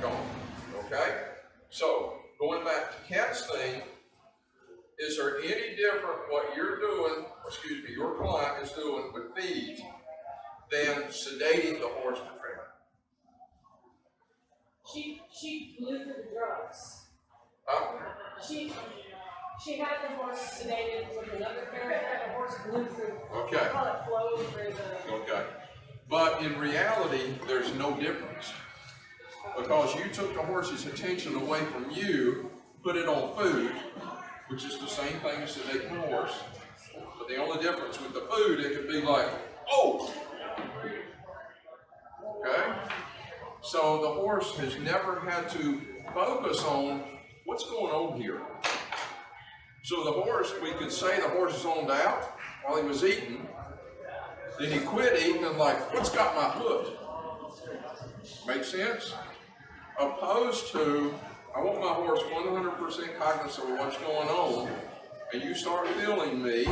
Gone. Okay? So, going back to Kat's thing, is there any different what you're doing, your client is doing with feed than sedating the horse to trim it? She blew through the drugs. Huh? She had the horse sedated with another ferret, and the horse blew through. Okay. I call it flowed through the. Okay. But in reality, there's no difference. Because you took the horse's attention away from you, put it on food, which is the same thing as sedating the horse. But the only difference with the food, it could be like, oh! Okay? So the horse has never had to focus on what's going on here. So the horse, we could say the horse zoned out while he was eating. Then he quit eating and like, what's got my foot? Make sense? Opposed to, I want my horse 100% cognizant of what's going on, and you start feeling me,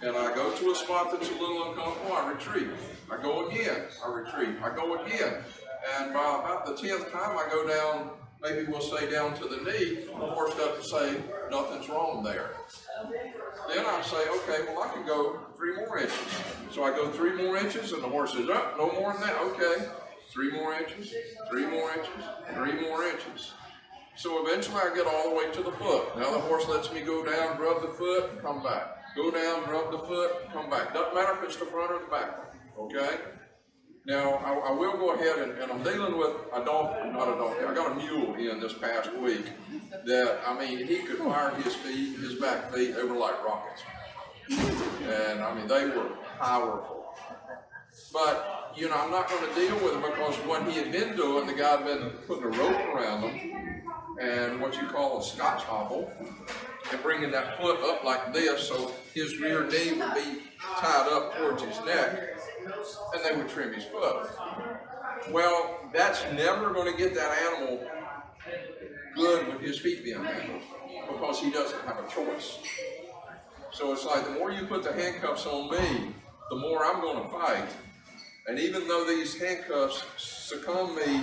and I go to a spot that's a little uncomfortable, I retreat. I go again, I retreat. I go again. And by about the 10th time I go down, maybe we'll say down to the knee, the horse doesn't say nothing's wrong there. Then I say, okay, well I can go 3 more inches. So I go 3 more inches and the horse says, oh, no more than that, okay. 3 more inches, 3 more inches, 3 more inches. So eventually I get all the way to the foot. Now the horse lets me go down, rub the foot, and come back. Go down, rub the foot, and come back. Doesn't matter if it's the front or the back, okay? Now, I will go ahead and I'm dealing with a donkey, not a donkey. I got a mule in this past week that, I mean, he could fire his feet, his back feet, they were like rockets. And, I mean, they were powerful. But, you know, I'm not going to deal with him because what he had been doing, the guy had been putting a rope around him and what you call a Scotch hobble and bringing that foot up like this so his rear knee would be tied up towards his neck. And they would trim his foot. Well, that's never going to get that animal good with his feet being handled because he doesn't have a choice. So it's like the more you put the handcuffs on me, the more I'm going to fight. And even though these handcuffs succumb me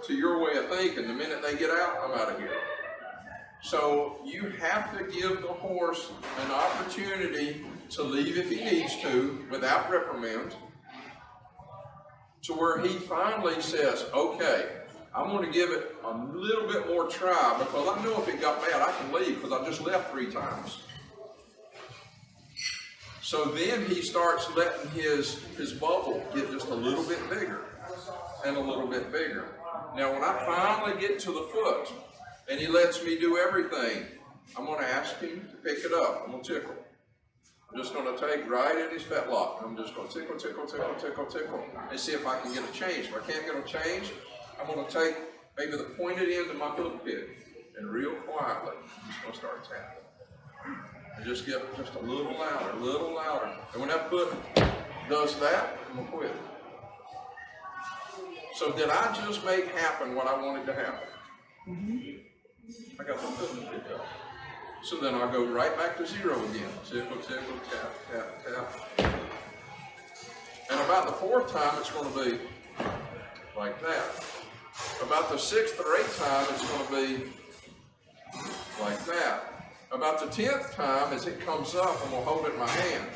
to your way of thinking, the minute they get out, I'm out of here. So you have to give the horse an opportunity to leave if he needs to without reprimand, to where he finally says, okay, I'm going to give it a little bit more try because I know if it got bad, I can leave because I just left 3 times. So then he starts letting his bubble get just a little bit bigger and a little bit bigger. Now when I finally get to the foot and he lets me do everything, I'm going to ask him to pick it up. I'm going to tickle. I'm just going to take right in his fetlock. I'm just going to tickle, tickle, tickle, tickle, tickle, and see if I can get a change. If I can't get a change, I'm going to take maybe the pointed end of my hoof pick and real quietly, I'm just going to start tapping. And just get just a little louder, a little louder. And when that foot does that, I'm going to quit. So did I just make happen what I wanted to happen? I got the foot picked up. So then I'll go right back to 0 again. Tickle, tickle, tap, tap, tap. And about the 4th time, it's going to be like that. About the 6th or 8th time, it's going to be like that. About the 10th time, as it comes up, I'm going to hold it in my hand.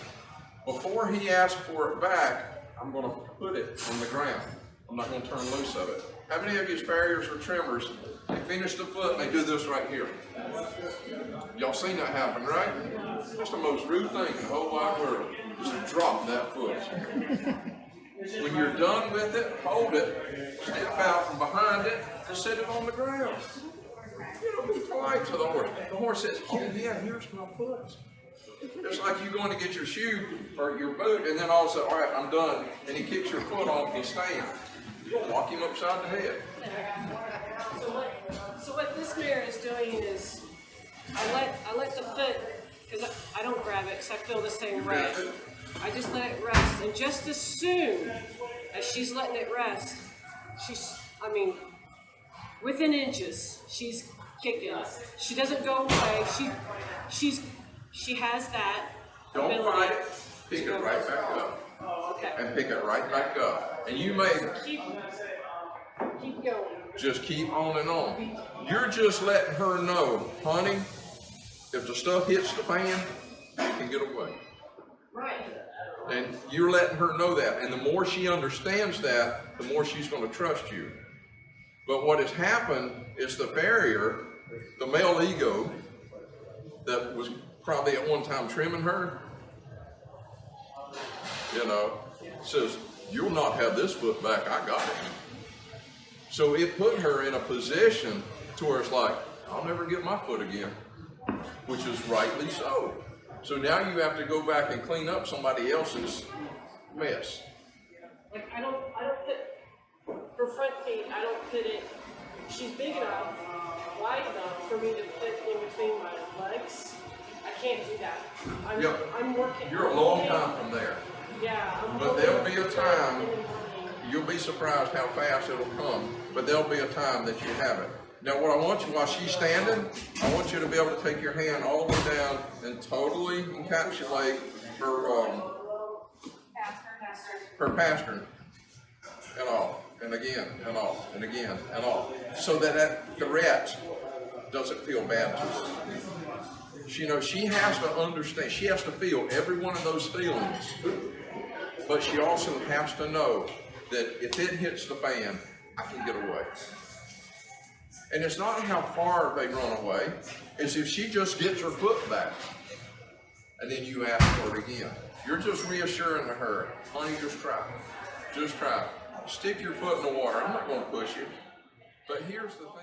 Before he asks for it back, I'm going to put it on the ground. I'm not going to turn loose of it. How many of you farriers or trimmers, they finish the foot and they do this right here? Y'all seen that happen, right? It's the most rude thing in the whole wide world. Just drop that foot. When you're done with it, hold it, step out from behind it, and set it on the ground. You know, be polite to the horse. The horse says, oh yeah, here's my foot. It's like you going to get your shoe or your boot, and then all of a sudden, all right, I'm done. And he kicks your foot off the stand. You'll walk him upside the head. So what this mirror is doing is, I let the foot, because I don't grab it because I feel the same way. I just let it rest, and just as soon as she's letting it rest, within inches, she's kicking. She doesn't go away. She has that ability. Don't fight it. Pick it right back up. Oh, okay. And pick it right back up. And you may Keep going. Just keep on and on. You're just letting her know, honey, if the stuff hits the fan, you can get away. Right. And you're letting her know that. And the more she understands that, the more she's going to trust you. But what has happened is the farrier, the male ego, that was probably at one time trimming her, says, you'll not have this foot back, I got it. So it put her in a position to where it's like, I'll never get my foot again, which is rightly so. So now you have to go back and clean up somebody else's mess. Like I don't put her front feet, I don't put it, she's big enough, wide enough for me to put in between my legs. I can't do that. I'm working. You're a long time from there. Yeah. But there'll be a time, you'll be surprised how fast it'll come, but there'll be a time that you have it. Now what I want you, while she's standing, I want you to be able to take your hand all the way down and totally encapsulate her pastern, and all, and again, and all, and again, and all, so that threat doesn't feel bad to her. She has to understand, she has to feel every one of those feelings, but she also has to know that if it hits the fan, I can get away. And it's not how far they run away, it's if she just gets her foot back, and then you ask for it again. You're just reassuring to her, honey, just try it. Just try it. Stick your foot in the water. I'm not going to push you. But here's the thing.